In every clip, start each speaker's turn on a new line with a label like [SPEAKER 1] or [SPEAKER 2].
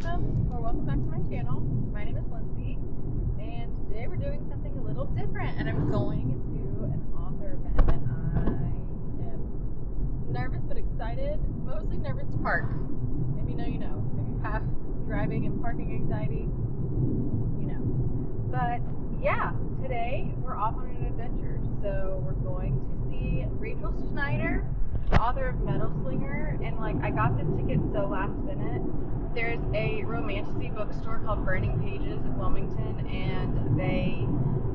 [SPEAKER 1] welcome back to my channel. My name is Lindsay, and today we're doing something a little different, and I'm going to an author event, and I am nervous but excited, mostly nervous to park. If you know, you know. If you have driving and parking anxiety, you know. But yeah, today we're off on an adventure, so we're going to see Rachel Schneider, the author of Metal Slinger, and I got this ticket so last minute. There's a Romantasy bookstore called Burning Pages in Wilmington, and they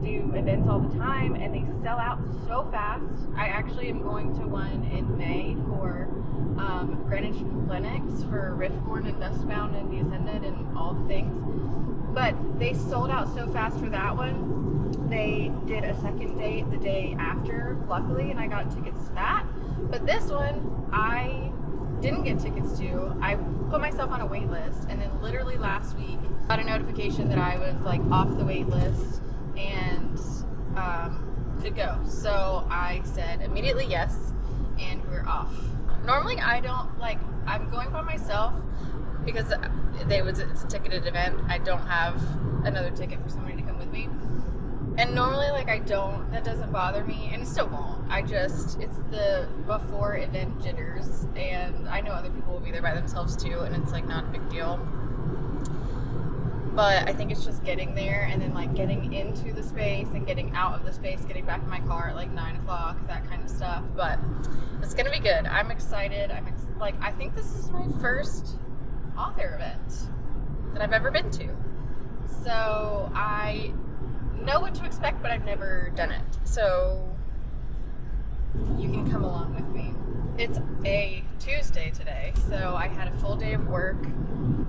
[SPEAKER 1] do events all the time, and they sell out so fast. I actually am going to one in May for Greenwich Linux for Riftborn and Dustbound and The Ascended and all the things. But they sold out so fast for that one. They did a second date the day after, luckily, and I got tickets to that. But this one, I didn't get tickets to. I put myself on a wait list, and then literally last week got a notification that I was off the wait list and could go. So I said immediately yes, and we're off. Normally I don't I'm going by myself because it's a ticketed event. I don't have another ticket for somebody to come with me. And normally, that doesn't bother me, and it still won't. It's the before event jitters, and I know other people will be there by themselves too, and it's not a big deal. But I think it's just getting there, and then getting into the space, and getting out of the space, getting back in my car at 9 o'clock, that kind of stuff. But it's gonna be good. I'm excited. I think this is my first author event that I've ever been to. So I know what to expect, but I've never done it, so you can come along with me. It's a Tuesday today, so I had a full day of work.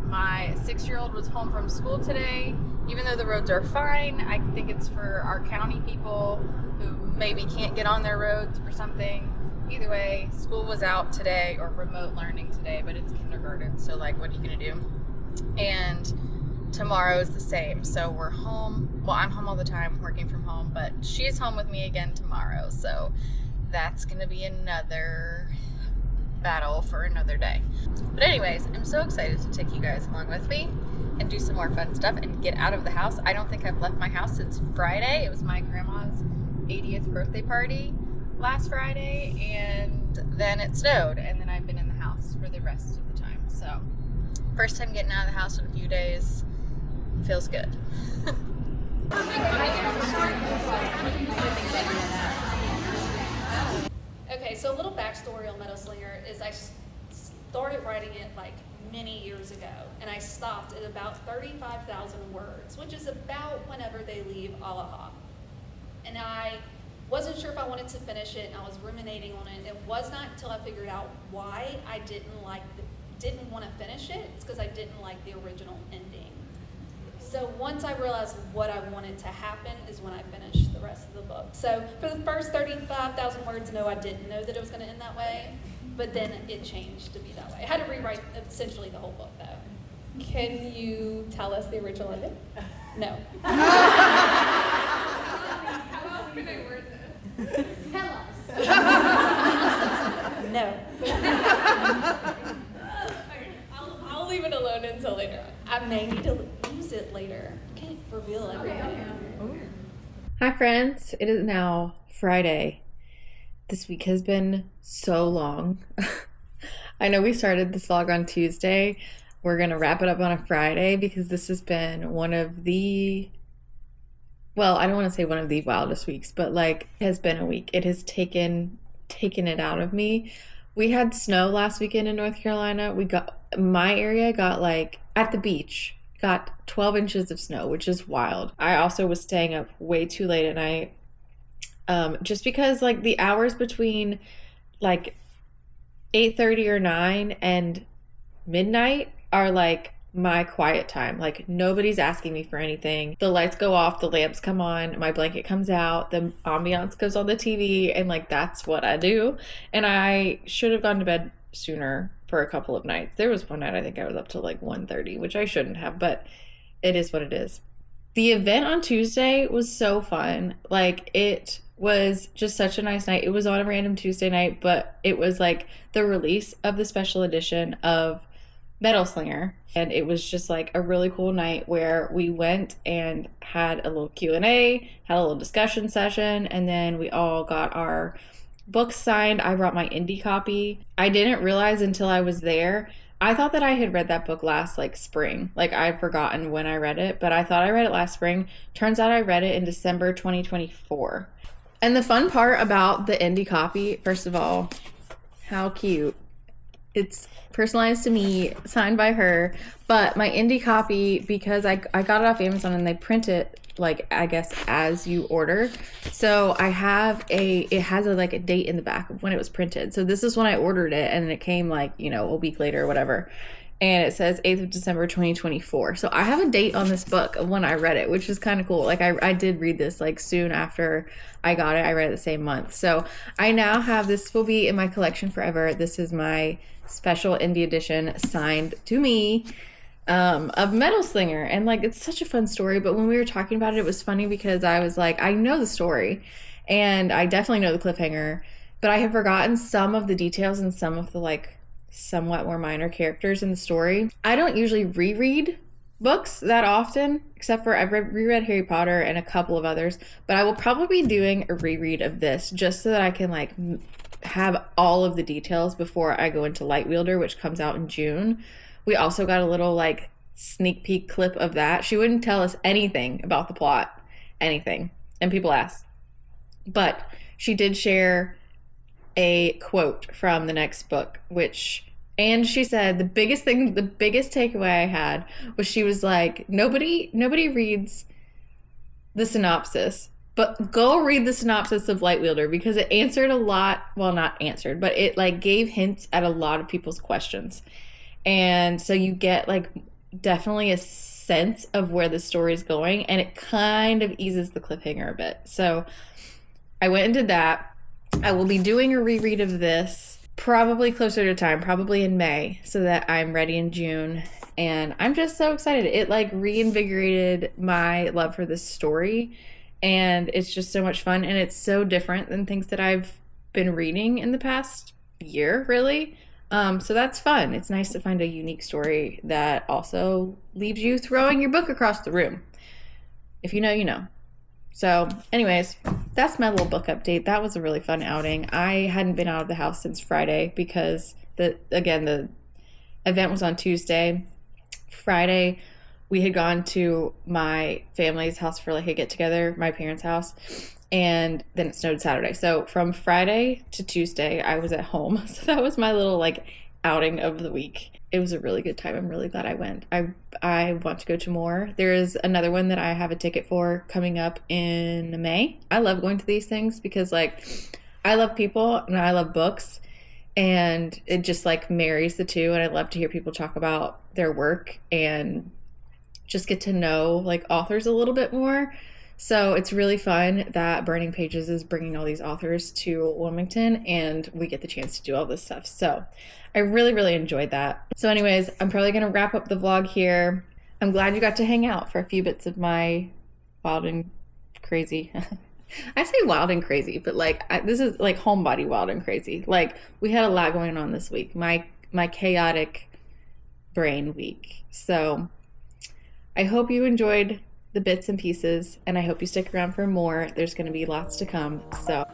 [SPEAKER 1] My 6-year-old was home from school today. Even though the roads are fine, I think it's for our county people who maybe can't get on their roads or something. Either way, school was out today, or remote learning today, but it's kindergarten, so what are you gonna do? And tomorrow is the same, so we're home. Well, I'm home all the time, working from home, but she's home with me again tomorrow, so that's gonna be another battle for another day. But anyways, I'm so excited to take you guys along with me and do some more fun stuff and get out of the house. I don't think I've left my house since Friday. It was my grandma's 80th birthday party last Friday, and then it snowed, and then I've been in the house for the rest of the time. So first time getting out of the house in a few days. Feels good.
[SPEAKER 2] Okay, so a little backstory on Metal Slinger is I started writing it many years ago, and I stopped at about 35,000 words, which is about whenever they leave Allaha. And I wasn't sure if I wanted to finish it, and I was ruminating on it. It was not until I figured out why I didn't want to finish it. It's because I didn't like the original ending. So once I realized what I wanted to happen is when I finished the rest of the book. So for the first 35,000 words, no, I didn't know that it was going to end that way, but then it changed to be that way. I had to rewrite essentially the whole book, though.
[SPEAKER 3] Can you tell us the original ending?
[SPEAKER 2] No.
[SPEAKER 3] How else can I word this?
[SPEAKER 2] Tell us. No.
[SPEAKER 3] I'll leave it alone until later on.
[SPEAKER 2] I may need to use it later. I can't reveal everything.
[SPEAKER 3] Okay.
[SPEAKER 4] Hi friends, it is now Friday. This week has been so long. I know we started this vlog on Tuesday. We're gonna wrap it up on a Friday because this has been one of the, well, I don't want to say one of the wildest weeks, but it has been a week. It has taken it out of me. We had snow last weekend in North Carolina. My area got at the beach, got 12 inches of snow, which is wild. I also was staying up way too late at night. Just because the hours between 8:30 or 9 and midnight are my quiet time. Nobody's asking me for anything. The lights go off, the lamps come on, my blanket comes out, the ambiance goes on the TV, and that's what I do. And I should have gone to bed sooner for a couple of nights. There was one night I think I was up till 1:30, which I shouldn't have, but it is what it is. The event on Tuesday was so fun. It was just such a nice night. It was on a random Tuesday night, but it was the release of the special edition of Metal Slinger. And it was just like a really cool night where we went and had a little Q&A, had a little discussion session, and then we all got our books signed. I brought my indie copy. I didn't realize until I was there. I thought that I had read that book last like spring. Like I've forgotten when I read it, but I thought I read it last spring. Turns out I read it in December 2024. And the fun part about the indie copy, first of all, how cute. It's personalized to me, signed by her. But my indie copy, because I got it off Amazon and they print it, like, I guess, as you order. So it has a date in the back of when it was printed. So this is when I ordered it, and it came like, a week later or whatever. And it says 8th of December, 2024. So I have a date on this book of when I read it, which is kind of cool. Like I did read this like soon after I got it. I read it the same month. So I now have, this will be in my collection forever. This is my special indie edition signed to me of Metal Slinger. And like, it's such a fun story. But when we were talking about it, it was funny because I was like, I know the story and I definitely know the cliffhanger, but I have forgotten some of the details and some of the like somewhat more minor characters in the story. I don't usually reread books that often, except for I've reread Harry Potter and a couple of others, but I will probably be doing a reread of this just so that I can like have all of the details before I go into Light Wielder, which comes out in June. We also got a little like sneak peek clip of that. She wouldn't tell us anything about the plot, anything, and people asked, but she did share a quote from the next book, and she said the biggest takeaway I had was, she was like, nobody reads the synopsis, but go read the synopsis of Light Wielder, because it answered a lot, well, not answered, but it like gave hints at a lot of people's questions. And so you get like definitely a sense of where the story is going, and it kind of eases the cliffhanger a bit. So I went and did that. I will be doing a reread of this probably closer to time, probably in May, so that I'm ready in June. And I'm just so excited. It like reinvigorated my love for this story, and it's just so much fun, and it's so different than things that I've been reading in the past year, really. So that's fun. It's nice to find a unique story that also leaves you throwing your book across the room. If you know, you know. So anyways, that's my little book update. That was a really fun outing. I hadn't been out of the house since Friday because the event was on Tuesday. Friday, we had gone to my family's house for like a get together, my parents' house, and then it snowed Saturday. So from Friday to Tuesday, I was at home. So that was my little like outing of the week. It was a really good time. I'm really glad I went. I want to go to more. There is another one that I have a ticket for coming up in May. I love going to these things because like I love people and I love books, and it just like marries the two. And I love to hear people talk about their work and just get to know like authors a little bit more. So it's really fun that Burning Pages is bringing all these authors to Wilmington, and we get the chance to do all this stuff. So I really, really enjoyed that. So anyways, I'm probably going to wrap up the vlog here. I'm glad you got to hang out for a few bits of my wild and crazy. I say wild and crazy, but like this is like homebody wild and crazy. Like we had a lot going on this week. My chaotic brain week. So I hope you enjoyed the bits and pieces, and I hope you stick around for more. There's going to be lots to come. So